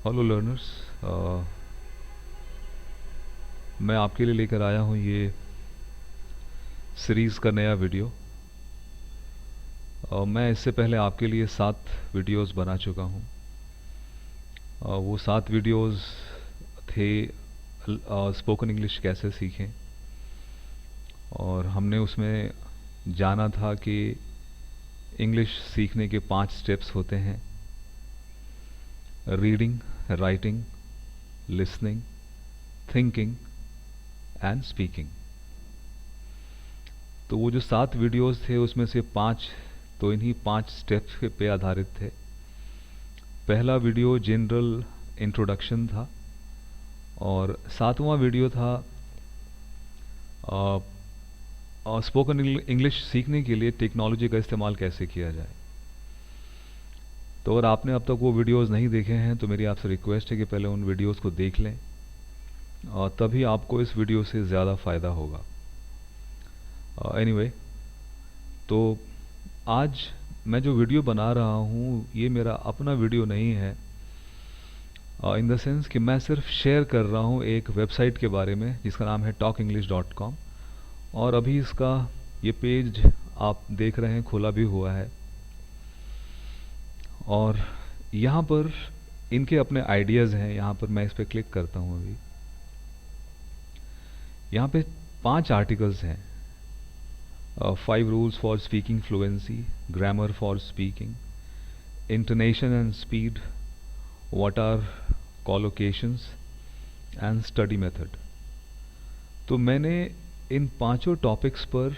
Hello learners. मैं आपके लिए लेकर आया हूँ ये सीरीज़ का नया वीडियो। मैं इससे पहले आपके लिए 7 वीडियोस बना चुका हूँ। वो 7 वीडियोस थे स्पोकन इंग्लिश कैसे सीखें, और हमने उसमें जाना था कि इंग्लिश सीखने के 5 स्टेप्स होते हैं: reading, writing, listening, thinking and speaking. तो वो जो 7 वीडियोस थे उसमें से 5 तो इन्हीं 5 स्टेप्स पे आधारित थे। पहला वीडियो जनरल इंट्रोडक्शन था, और 7वां वीडियो था स्पोकन इंग्लिश सीखने के लिए टेक्नोलॉजी का इस्तेमाल कैसे किया जाए। तो अगर आपने अब तक वो वीडियोस नहीं देखे हैं तो मेरी आपसे रिक्वेस्ट है कि पहले उन वीडियोस को देख लें, और तभी आपको इस वीडियो से ज़्यादा फ़ायदा होगा। एनीवे, तो आज मैं जो वीडियो बना रहा हूँ ये मेरा अपना वीडियो नहीं है, इन द सेंस कि मैं सिर्फ शेयर कर रहा हूँ एक वेबसाइट के बारे में जिसका नाम है talkenglish.com। और अभी इसका ये पेज आप देख रहे हैं खुला भी हुआ है, और यहाँ पर इनके अपने आइडियाज़ हैं। यहाँ पर मैं इस पर क्लिक करता हूँ। अभी यहाँ पे 5 आर्टिकल्स हैं: 5 rules for speaking fluency, grammar for speaking, intonation and speed, what are collocations and study method. तो मैंने इन 5 टॉपिक्स पर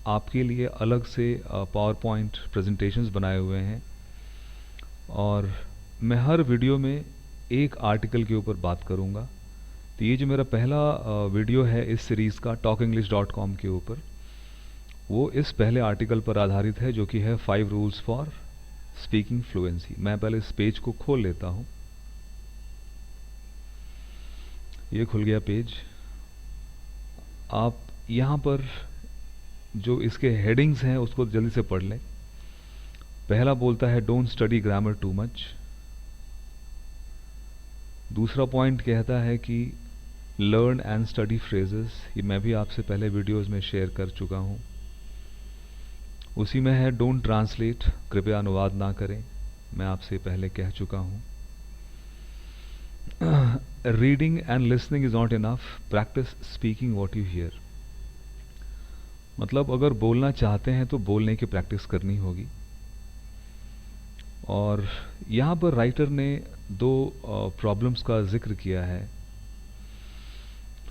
आपके लिए अलग से पावर पॉइंट प्रेजेंटेशंस बनाए हुए हैं, और मैं हर वीडियो में एक आर्टिकल के ऊपर बात करूंगा। तो ये जो मेरा पहला वीडियो है इस सीरीज़ का talkenglish.com के ऊपर, वो इस पहले आर्टिकल पर आधारित है जो कि है 5 रूल्स फॉर स्पीकिंग फ्लुएंसी। मैं पहले इस पेज को खोल लेता हूँ। ये खुल गया पेज। आप यहाँ पर जो इसके हेडिंग्स हैं उसको जल्दी से पढ़ लें। पहला बोलता है don't study grammar too much. दूसरा पॉइंट कहता है कि लर्न एंड स्टडी फ्रेजेस। ये मैं भी आपसे पहले वीडियोस में शेयर कर चुका हूँ। उसी में है डोंट ट्रांसलेट, कृपया अनुवाद ना करें, मैं आपसे पहले कह चुका हूँ। Reading and listening is not enough, practice speaking what you here. मतलब अगर बोलना चाहते हैं तो बोलने की प्रैक्टिस करनी होगी। और यहाँ पर राइटर ने 2 प्रॉब्लम्स का जिक्र किया है।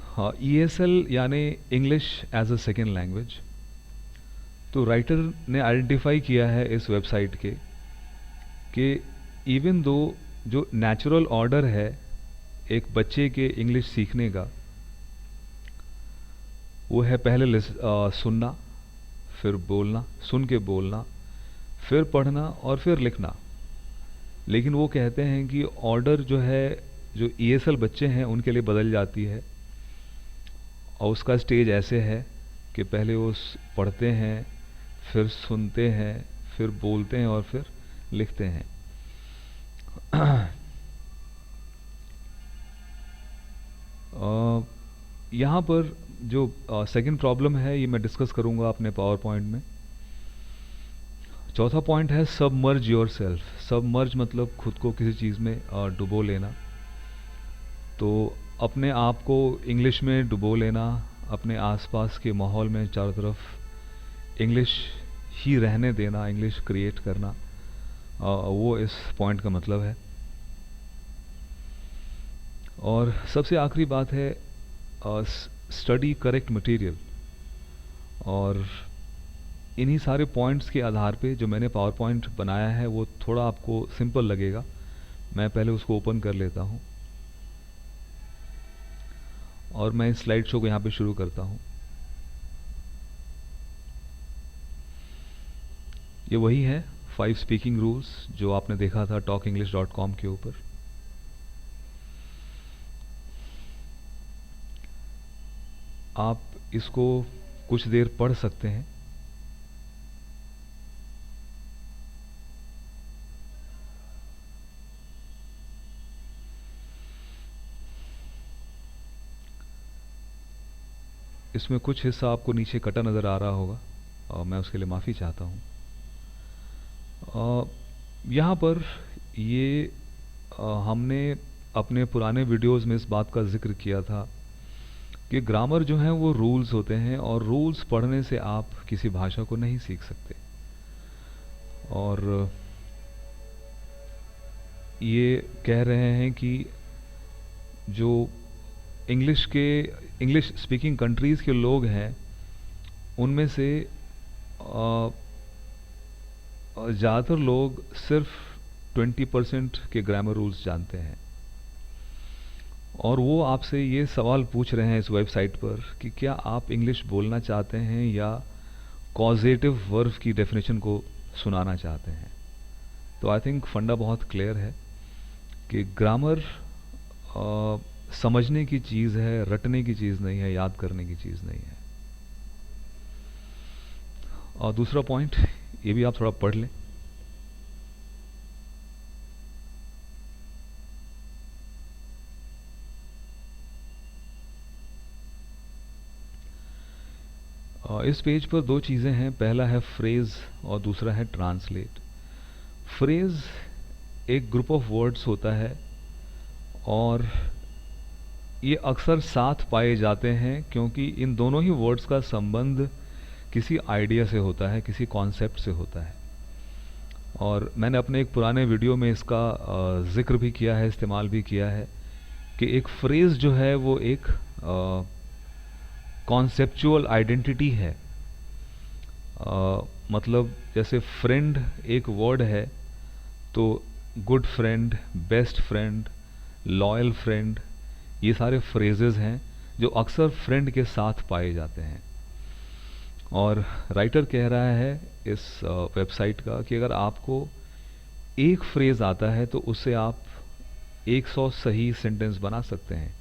हाँ, ESL यानी English as a second language. तो राइटर ने आइडेंटिफाई किया है इस वेबसाइट के कि इवन दो जो नेचुरल ऑर्डर है एक बच्चे के इंग्लिश सीखने का, वो है पहले सुनना, फिर बोलना, सुन के बोलना, फिर पढ़ना और फिर लिखना। लेकिन वो कहते हैं कि ऑर्डर जो है जो ESL बच्चे हैं उनके लिए बदल जाती है, और उसका स्टेज ऐसे है कि पहले वो पढ़ते हैं, फिर सुनते हैं, फिर बोलते हैं और फिर लिखते हैं। यहाँ पर जो सेकंड प्रॉब्लम है ये मैं डिस्कस करूँगा अपने पावर पॉइंट में। चौथा पॉइंट है सबमर्ज योर सेल्फ। सबमर्ज मतलब खुद को किसी चीज़ में डुबो लेना। तो अपने आप को इंग्लिश में डुबो लेना, अपने आसपास के माहौल में चारों तरफ इंग्लिश ही रहने देना, इंग्लिश क्रिएट करना, वो इस पॉइंट का मतलब है। और सबसे आखिरी बात है स्टडी करेक्ट मटेरियल। और इन्हीं सारे पॉइंट्स के आधार पे जो मैंने पावर पॉइंट बनाया है वो थोड़ा आपको सिंपल लगेगा। मैं पहले उसको ओपन कर लेता हूँ और मैं इस स्लाइड शो को यहाँ पे शुरू करता हूँ। ये वही है 5 स्पीकिंग रूल्स जो आपने देखा था talkenglish.com के ऊपर। आप इसको कुछ देर पढ़ सकते हैं। इसमें कुछ हिस्सा आपको नीचे कटा नज़र आ रहा होगा और मैं उसके लिए माफ़ी चाहता हूँ। यहाँ पर ये हमने अपने पुराने वीडियोस में इस बात का जिक्र किया था कि ग्रामर जो है वो रूल्स होते हैं और रूल्स पढ़ने से आप किसी भाषा को नहीं सीख सकते। और ये कह रहे हैं कि जो इंग्लिश स्पीकिंग कंट्रीज़ के लोग हैं उनमें से ज़्यादातर लोग सिर्फ 20% के ग्रामर रूल्स जानते हैं। और वो आपसे ये सवाल पूछ रहे हैं इस वेबसाइट पर कि क्या आप इंग्लिश बोलना चाहते हैं या कॉजेटिव वर्ब की डेफिनेशन को सुनाना चाहते हैं। तो आई थिंक फंडा बहुत क्लियर है कि ग्रामर समझने की चीज़ है, रटने की चीज़ नहीं है, याद करने की चीज़ नहीं है। और दूसरा पॉइंट ये भी आप थोड़ा पढ़ लें। इस पेज पर दो चीज़ें हैं, पहला है फ्रेज और दूसरा है ट्रांसलेट। फ्रेज एक ग्रुप ऑफ वर्ड्स होता है और ये अक्सर साथ पाए जाते हैं क्योंकि इन दोनों ही वर्ड्स का संबंध किसी आइडिया से होता है, किसी कॉन्सेप्ट से होता है। और मैंने अपने एक पुराने वीडियो में इसका जिक्र भी किया है, इस्तेमाल भी किया है कि एक फ्रेज जो है वो एक कॉन्सेप्चुअल आइडेंटिटी है। मतलब जैसे फ्रेंड एक वर्ड है तो good friend, best friend, loyal friend, ये सारे फ्रेजेस हैं जो अक्सर फ्रेंड के साथ पाए जाते हैं। और राइटर कह रहा है इस वेबसाइट का कि अगर आपको एक फ्रेज आता है तो उससे आप 100 सही सेंटेंस बना सकते हैं।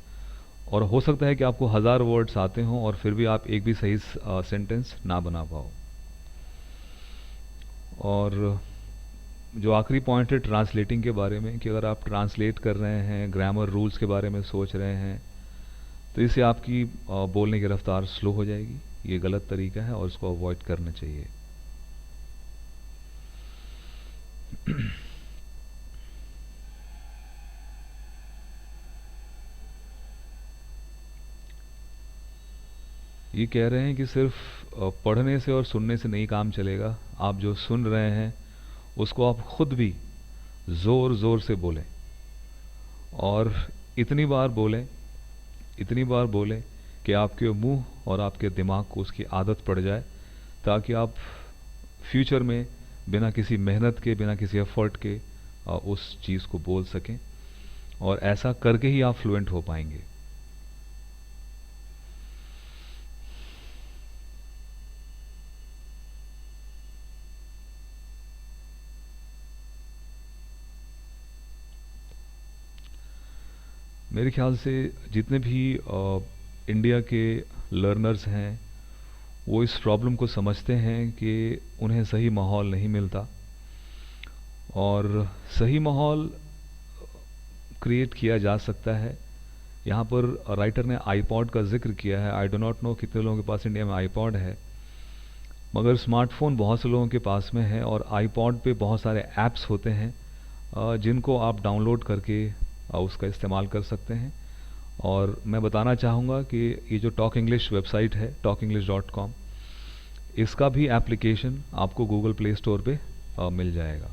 और हो सकता है कि आपको 1000 वर्ड्स आते हों और फिर भी आप एक भी सही सेंटेंस ना बना पाओ। और जो आखिरी पॉइंट है ट्रांसलेटिंग के बारे में कि अगर आप ट्रांसलेट कर रहे हैं, ग्रामर रूल्स के बारे में सोच रहे हैं, तो इससे आपकी बोलने की रफ्तार स्लो हो जाएगी। ये गलत तरीका है और इसको अवॉइड करना चाहिए। ये कह रहे हैं कि सिर्फ पढ़ने से और सुनने से नहीं काम चलेगा। आप जो सुन रहे हैं उसको आप खुद भी ज़ोर ज़ोर से बोलें और इतनी बार बोलें, इतनी बार बोलें कि आपके मुंह और आपके दिमाग को उसकी आदत पड़ जाए, ताकि आप फ्यूचर में बिना किसी मेहनत के, बिना किसी एफर्ट के उस चीज़ को बोल सकें। और ऐसा करके ही आप फ्लुएंट हो पाएंगे। मेरे ख्याल से जितने भी इंडिया के लर्नर्स हैं वो इस प्रॉब्लम को समझते हैं कि उन्हें सही माहौल नहीं मिलता। और सही माहौल क्रिएट किया जा सकता है। यहाँ पर राइटर ने आईपॉड का जिक्र किया है। आई डो नॉट नो कितने लोगों के पास इंडिया में आईपॉड है, मगर स्मार्टफोन बहुत से लोगों के पास में है और आईपॉड पे बहुत सारे ऐप्स होते हैं जिनको आप डाउनलोड करके उसका इस्तेमाल कर सकते हैं। और मैं बताना चाहूँगा कि ये जो टॉक इंग्लिश वेबसाइट है talkenglish.com, इसका भी एप्लीकेशन आपको गूगल प्ले स्टोर पे मिल जाएगा।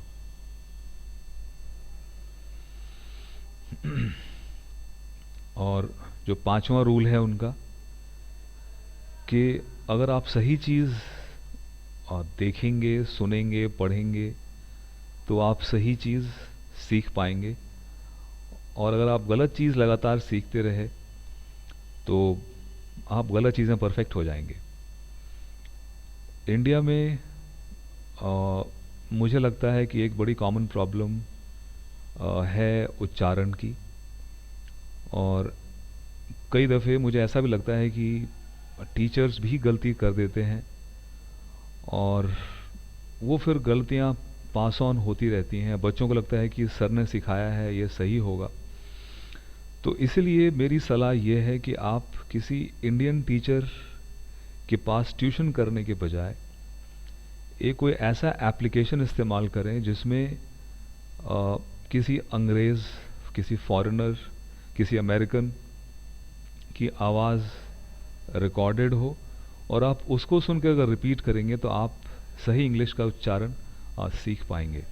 और जो 5वां रूल है उनका कि अगर आप सही चीज़ देखेंगे, सुनेंगे, पढ़ेंगे तो आप सही चीज़ सीख पाएंगे। और अगर आप गलत चीज़ लगातार सीखते रहे तो आप गलत चीज़ें परफेक्ट हो जाएंगे। इंडिया में मुझे लगता है कि एक बड़ी कॉमन प्रॉब्लम है उच्चारण की। और कई दफ़े मुझे ऐसा भी लगता है कि टीचर्स भी गलती कर देते हैं और वो फिर गलतियाँ पास ऑन होती रहती हैं। बच्चों को लगता है कि सर ने सिखाया है, ये सही होगा। तो इसलिए मेरी सलाह ये है कि आप किसी इंडियन टीचर के पास ट्यूशन करने के बजाय एक कोई ऐसा एप्लीकेशन इस्तेमाल करें जिसमें किसी अंग्रेज़, किसी फॉरेनर, किसी अमेरिकन की आवाज़ रिकॉर्डेड हो और आप उसको सुनकर अगर रिपीट करेंगे तो आप सही इंग्लिश का उच्चारण सीख पाएंगे।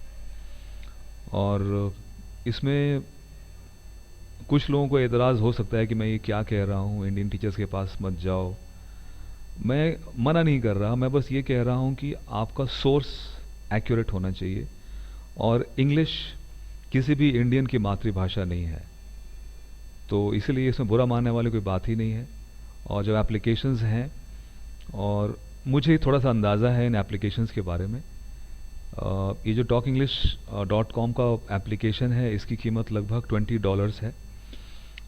और इसमें कुछ लोगों को एतराज़ हो सकता है कि मैं ये क्या कह रहा हूँ, इंडियन टीचर्स के पास मत जाओ। मैं मना नहीं कर रहा, मैं बस ये कह रहा हूँ कि आपका सोर्स एक्यूरेट होना चाहिए और इंग्लिश किसी भी इंडियन की मातृभाषा नहीं है, तो इसीलिए इसमें बुरा मानने वाली कोई बात ही नहीं है। और जो एप्लीकेशंस हैं, और मुझे थोड़ा सा अंदाज़ा है इन एप्लीकेशंस के बारे में, ये जो talkenglish.com का एप्लीकेशन है इसकी कीमत लगभग $20 है।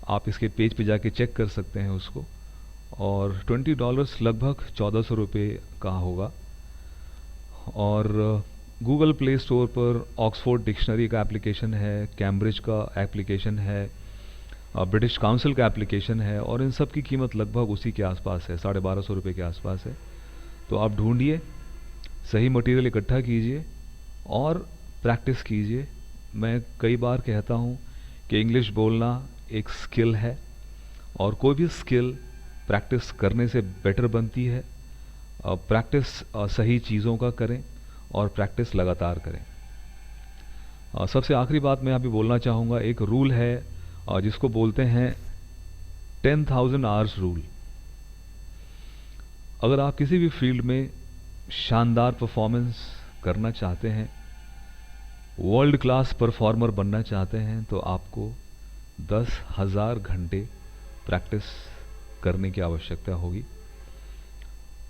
आप इसके पेज पे जाके चेक कर सकते हैं उसको, और $20 लगभग 1400 रुपये का होगा। और गूगल प्ले स्टोर पर ऑक्सफोर्ड डिक्शनरी का एप्लीकेशन है, कैम्ब्रिज का एप्लीकेशन है, ब्रिटिश काउंसिल का एप्लीकेशन है, और इन सब की कीमत लगभग उसी के आसपास है, 1250 रुपये के आसपास है। तो आप ढूंढिए, सही मटेरियल इकट्ठा कीजिए और प्रैक्टिस कीजिए। मैं कई बार कहता हूँ कि इंग्लिश बोलना एक स्किल है, और कोई भी स्किल प्रैक्टिस करने से बेटर बनती है। प्रैक्टिस सही चीज़ों का करें और प्रैक्टिस लगातार करें। सबसे आखिरी बात मैं अभी बोलना चाहूँगा, एक रूल है जिसको बोलते हैं 10,000 आवर्स रूल। अगर आप किसी भी फील्ड में शानदार परफॉर्मेंस करना चाहते हैं, वर्ल्ड क्लास परफॉर्मर बनना चाहते हैं, तो आपको 10,000 घंटे प्रैक्टिस करने की आवश्यकता होगी।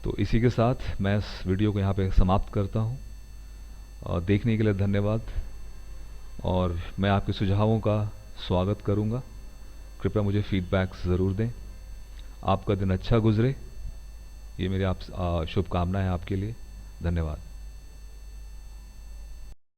तो इसी के साथ मैं इस वीडियो को यहाँ पे समाप्त करता हूँ, और देखने के लिए धन्यवाद। और मैं आपके सुझावों का स्वागत करूँगा, कृपया मुझे फीडबैक ज़रूर दें। आपका दिन अच्छा गुजरे, ये मेरी आप शुभकामनाएं आपके लिए। धन्यवाद।